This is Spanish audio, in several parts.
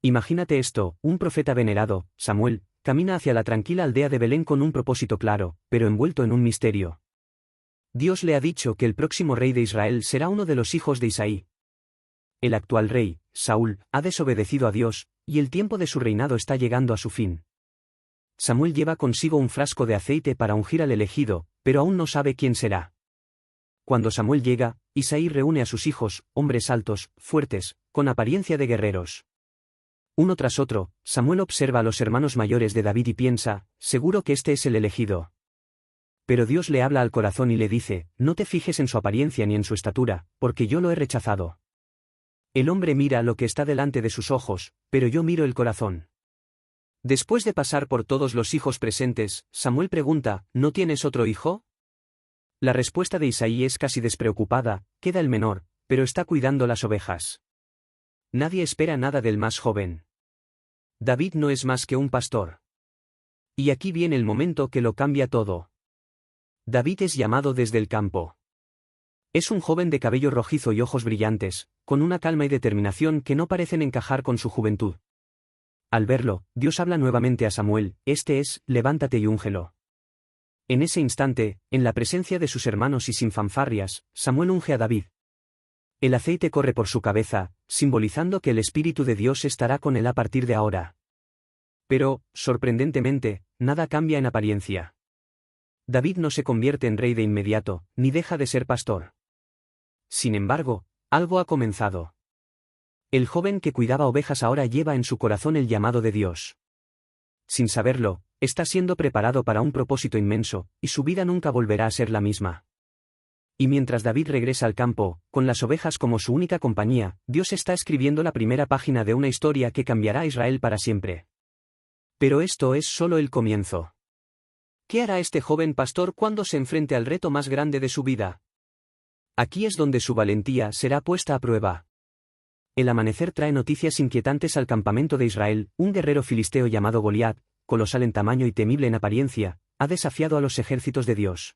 Imagínate esto, un profeta venerado, Samuel, camina hacia la tranquila aldea de Belén con un propósito claro, pero envuelto en un misterio. Dios le ha dicho que el próximo rey de Israel será uno de los hijos de Isaí. El actual rey, Saúl, ha desobedecido a Dios, y el tiempo de su reinado está llegando a su fin. Samuel lleva consigo un frasco de aceite para ungir al elegido, pero aún no sabe quién será. Cuando Samuel llega, Isaí reúne a sus hijos, hombres altos, fuertes, con apariencia de guerreros. Uno tras otro, Samuel observa a los hermanos mayores de David y piensa, seguro que este es el elegido. Pero Dios le habla al corazón y le dice, no te fijes en su apariencia ni en su estatura, porque yo lo he rechazado. El hombre mira lo que está delante de sus ojos, pero yo miro el corazón. Después de pasar por todos los hijos presentes, Samuel pregunta, ¿no tienes otro hijo? La respuesta de Isaí es casi despreocupada, queda el menor, pero está cuidando las ovejas. Nadie espera nada del más joven. David no es más que un pastor. Y aquí viene el momento que lo cambia todo. David es llamado desde el campo. Es un joven de cabello rojizo y ojos brillantes, con una calma y determinación que no parecen encajar con su juventud. Al verlo, Dios habla nuevamente a Samuel, este es, levántate y úngelo. En ese instante, en la presencia de sus hermanos y sin fanfarrias, Samuel unge a David. El aceite corre por su cabeza, simbolizando que el Espíritu de Dios estará con él a partir de ahora. Pero, sorprendentemente, nada cambia en apariencia. David no se convierte en rey de inmediato, ni deja de ser pastor. Sin embargo, algo ha comenzado. El joven que cuidaba ovejas ahora lleva en su corazón el llamado de Dios. Sin saberlo, está siendo preparado para un propósito inmenso, y su vida nunca volverá a ser la misma. Y mientras David regresa al campo, con las ovejas como su única compañía, Dios está escribiendo la primera página de una historia que cambiará a Israel para siempre. Pero esto es solo el comienzo. ¿Qué hará este joven pastor cuando se enfrente al reto más grande de su vida? Aquí es donde su valentía será puesta a prueba. El amanecer trae noticias inquietantes al campamento de Israel, un guerrero filisteo llamado Goliat, colosal en tamaño y temible en apariencia, ha desafiado a los ejércitos de Dios.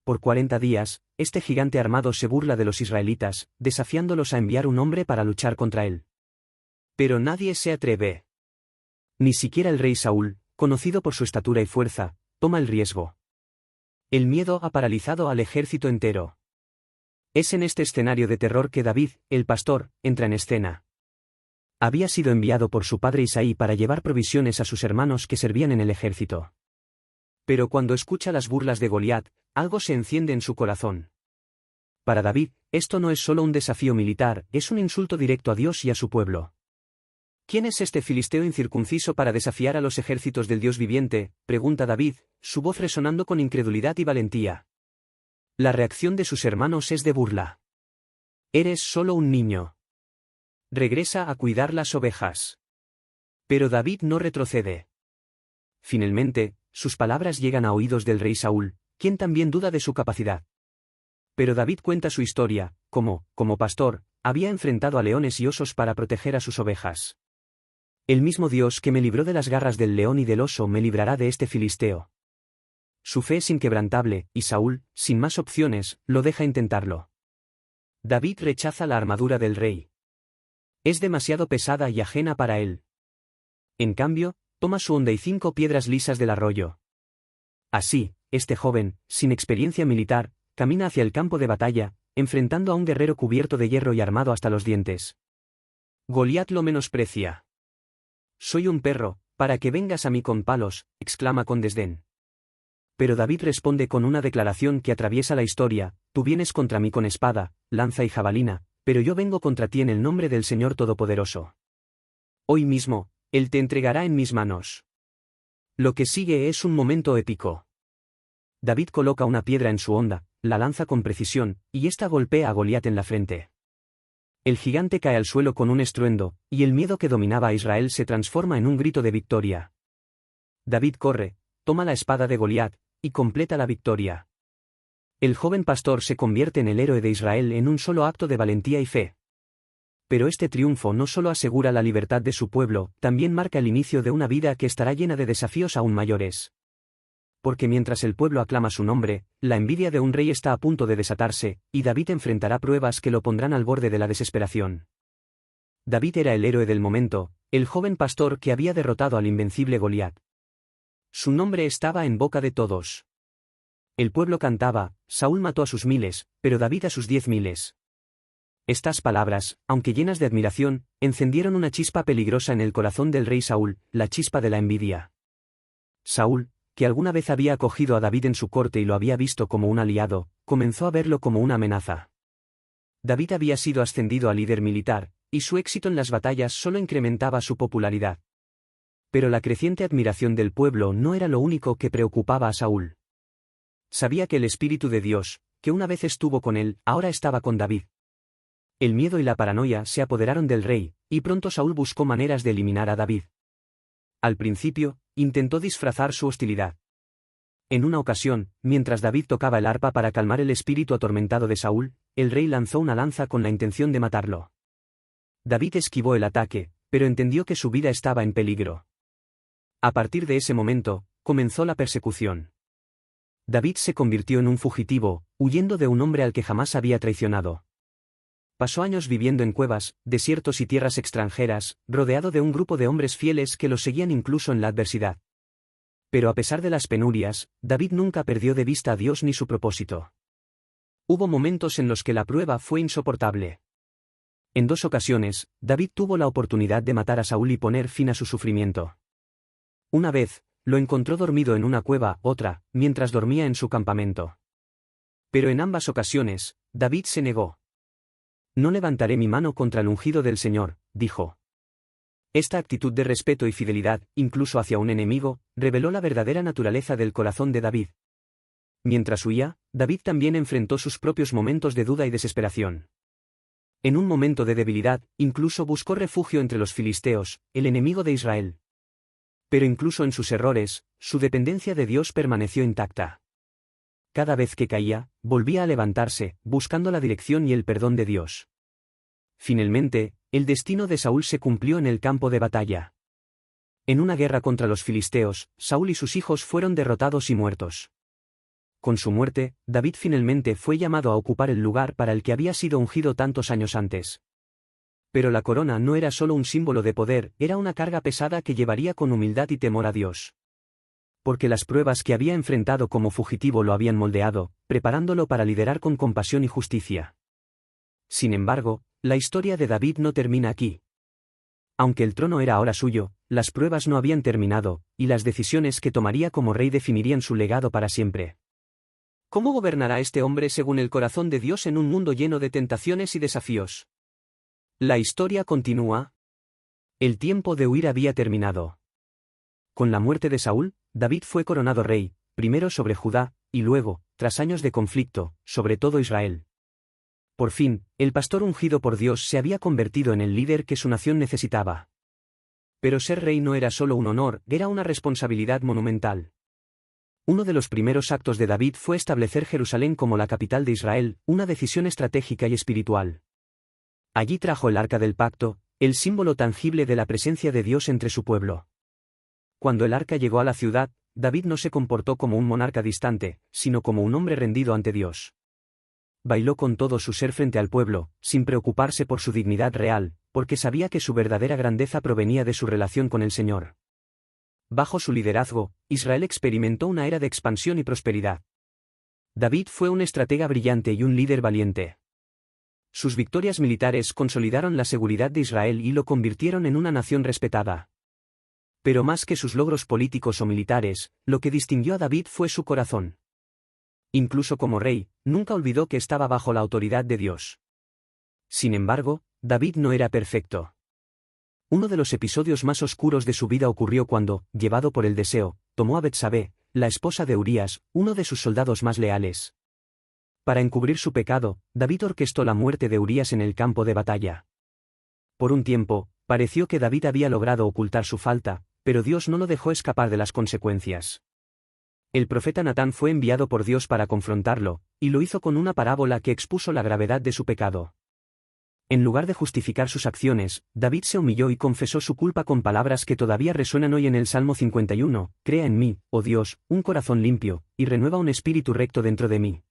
Por 40 días, este gigante armado se burla de los israelitas, desafiándolos a enviar un hombre para luchar contra él. Pero nadie se atreve. Ni siquiera el rey Saúl, conocido por su estatura y fuerza, toma el riesgo. El miedo ha paralizado al ejército entero. Es en este escenario de terror que David, el pastor, entra en escena. Había sido enviado por su padre Isaí para llevar provisiones a sus hermanos que servían en el ejército. Pero cuando escucha las burlas de Goliat, algo se enciende en su corazón. Para David, esto no es solo un desafío militar, es un insulto directo a Dios y a su pueblo. ¿Quién es este filisteo incircunciso para desafiar a los ejércitos del Dios viviente?, pregunta David, su voz resonando con incredulidad y valentía. La reacción de sus hermanos es de burla. Eres solo un niño. Regresa a cuidar las ovejas. Pero David no retrocede. Finalmente, sus palabras llegan a oídos del rey Saúl, quien también duda de su capacidad. Pero David cuenta su historia, como pastor, había enfrentado a leones y osos para proteger a sus ovejas. El mismo Dios que me libró de las garras del león y del oso me librará de este filisteo. Su fe es inquebrantable, y Saúl, sin más opciones, lo deja intentarlo. David rechaza la armadura del rey. Es demasiado pesada y ajena para él. En cambio, toma su honda y 5 piedras lisas del arroyo. Así, este joven, sin experiencia militar, camina hacia el campo de batalla, enfrentando a un guerrero cubierto de hierro y armado hasta los dientes. Goliat lo menosprecia. «Soy un perro, para que vengas a mí con palos», exclama con desdén. Pero David responde con una declaración que atraviesa la historia: «Tú vienes contra mí con espada, lanza y jabalina, pero yo vengo contra ti en el nombre del Señor Todopoderoso. Hoy mismo, Él te entregará en mis manos». Lo que sigue es un momento épico. David coloca una piedra en su honda, la lanza con precisión, y ésta golpea a Goliat en la frente. El gigante cae al suelo con un estruendo, y el miedo que dominaba a Israel se transforma en un grito de victoria. David corre, toma la espada de Goliat, y completa la victoria. El joven pastor se convierte en el héroe de Israel en un solo acto de valentía y fe. Pero este triunfo no solo asegura la libertad de su pueblo, también marca el inicio de una vida que estará llena de desafíos aún mayores. Porque mientras el pueblo aclama su nombre, la envidia de un rey está a punto de desatarse, y David enfrentará pruebas que lo pondrán al borde de la desesperación. David era el héroe del momento, el joven pastor que había derrotado al invencible Goliat. Su nombre estaba en boca de todos. El pueblo cantaba: Saúl mató a sus miles, pero David a sus 10.000. Estas palabras, aunque llenas de admiración, encendieron una chispa peligrosa en el corazón del rey Saúl, la chispa de la envidia. Saúl, que alguna vez había acogido a David en su corte y lo había visto como un aliado, comenzó a verlo como una amenaza. David había sido ascendido a líder militar, y su éxito en las batallas solo incrementaba su popularidad. Pero la creciente admiración del pueblo no era lo único que preocupaba a Saúl. Sabía que el Espíritu de Dios, que una vez estuvo con él, ahora estaba con David. El miedo y la paranoia se apoderaron del rey, y pronto Saúl buscó maneras de eliminar a David. Al principio, intentó disfrazar su hostilidad. En una ocasión, mientras David tocaba el arpa para calmar el espíritu atormentado de Saúl, el rey lanzó una lanza con la intención de matarlo. David esquivó el ataque, pero entendió que su vida estaba en peligro. A partir de ese momento, comenzó la persecución. David se convirtió en un fugitivo, huyendo de un hombre al que jamás había traicionado. Pasó años viviendo en cuevas, desiertos y tierras extranjeras, rodeado de un grupo de hombres fieles que lo seguían incluso en la adversidad. Pero a pesar de las penurias, David nunca perdió de vista a Dios ni su propósito. Hubo momentos en los que la prueba fue insoportable. En 2 ocasiones, David tuvo la oportunidad de matar a Saúl y poner fin a su sufrimiento. Una vez, lo encontró dormido en una cueva, otra, mientras dormía en su campamento. Pero en ambas ocasiones, David se negó. No levantaré mi mano contra el ungido del Señor, dijo. Esta actitud de respeto y fidelidad, incluso hacia un enemigo, reveló la verdadera naturaleza del corazón de David. Mientras huía, David también enfrentó sus propios momentos de duda y desesperación. En un momento de debilidad, incluso buscó refugio entre los filisteos, el enemigo de Israel. Pero incluso en sus errores, su dependencia de Dios permaneció intacta. Cada vez que caía, volvía a levantarse, buscando la dirección y el perdón de Dios. Finalmente, el destino de Saúl se cumplió en el campo de batalla. En una guerra contra los filisteos, Saúl y sus hijos fueron derrotados y muertos. Con su muerte, David finalmente fue llamado a ocupar el lugar para el que había sido ungido tantos años antes. Pero la corona no era solo un símbolo de poder, era una carga pesada que llevaría con humildad y temor a Dios. Porque las pruebas que había enfrentado como fugitivo lo habían moldeado, preparándolo para liderar con compasión y justicia. Sin embargo, la historia de David no termina aquí. Aunque el trono era ahora suyo, las pruebas no habían terminado, y las decisiones que tomaría como rey definirían su legado para siempre. ¿Cómo gobernará este hombre según el corazón de Dios en un mundo lleno de tentaciones y desafíos? La historia continúa. El tiempo de huir había terminado. Con la muerte de Saúl, David fue coronado rey, primero sobre Judá, y luego, tras años de conflicto, sobre todo Israel. Por fin, el pastor ungido por Dios se había convertido en el líder que su nación necesitaba. Pero ser rey no era solo un honor, era una responsabilidad monumental. Uno de los primeros actos de David fue establecer Jerusalén como la capital de Israel, una decisión estratégica y espiritual. Allí trajo el Arca del Pacto, el símbolo tangible de la presencia de Dios entre su pueblo. Cuando el arca llegó a la ciudad, David no se comportó como un monarca distante, sino como un hombre rendido ante Dios. Bailó con todo su ser frente al pueblo, sin preocuparse por su dignidad real, porque sabía que su verdadera grandeza provenía de su relación con el Señor. Bajo su liderazgo, Israel experimentó una era de expansión y prosperidad. David fue un estratega brillante y un líder valiente. Sus victorias militares consolidaron la seguridad de Israel y lo convirtieron en una nación respetada. Pero más que sus logros políticos o militares, lo que distinguió a David fue su corazón. Incluso como rey, nunca olvidó que estaba bajo la autoridad de Dios. Sin embargo, David no era perfecto. Uno de los episodios más oscuros de su vida ocurrió cuando, llevado por el deseo, tomó a Betsabé, la esposa de Urías, uno de sus soldados más leales. Para encubrir su pecado, David orquestó la muerte de Urías en el campo de batalla. Por un tiempo, pareció que David había logrado ocultar su falta, pero Dios no lo dejó escapar de las consecuencias. El profeta Natán fue enviado por Dios para confrontarlo, y lo hizo con una parábola que expuso la gravedad de su pecado. En lugar de justificar sus acciones, David se humilló y confesó su culpa con palabras que todavía resuenan hoy en el Salmo 51, «Crea en mí, oh Dios, un corazón limpio, y renueva un espíritu recto dentro de mí».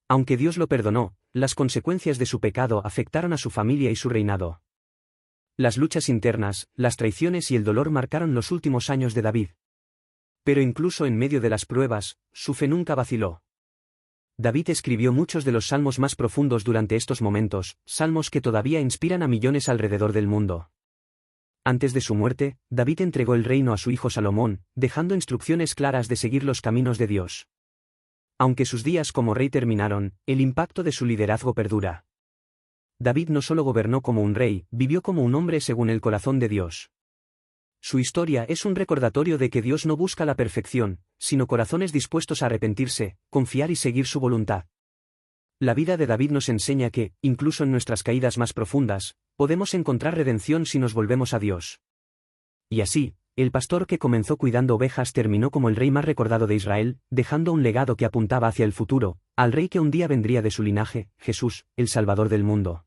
Aunque Dios lo perdonó, las consecuencias de su pecado afectaron a su familia y su reinado. Las luchas internas, las traiciones y el dolor marcaron los últimos años de David. Pero incluso en medio de las pruebas, su fe nunca vaciló. David escribió muchos de los salmos más profundos durante estos momentos, salmos que todavía inspiran a millones alrededor del mundo. Antes de su muerte, David entregó el reino a su hijo Salomón, dejando instrucciones claras de seguir los caminos de Dios. Aunque sus días como rey terminaron, el impacto de su liderazgo perdura. David no solo gobernó como un rey, vivió como un hombre según el corazón de Dios. Su historia es un recordatorio de que Dios no busca la perfección, sino corazones dispuestos a arrepentirse, confiar y seguir su voluntad. La vida de David nos enseña que, incluso en nuestras caídas más profundas, podemos encontrar redención si nos volvemos a Dios. Y así, el pastor que comenzó cuidando ovejas terminó como el rey más recordado de Israel, dejando un legado que apuntaba hacia el futuro, al rey que un día vendría de su linaje, Jesús, el Salvador del mundo.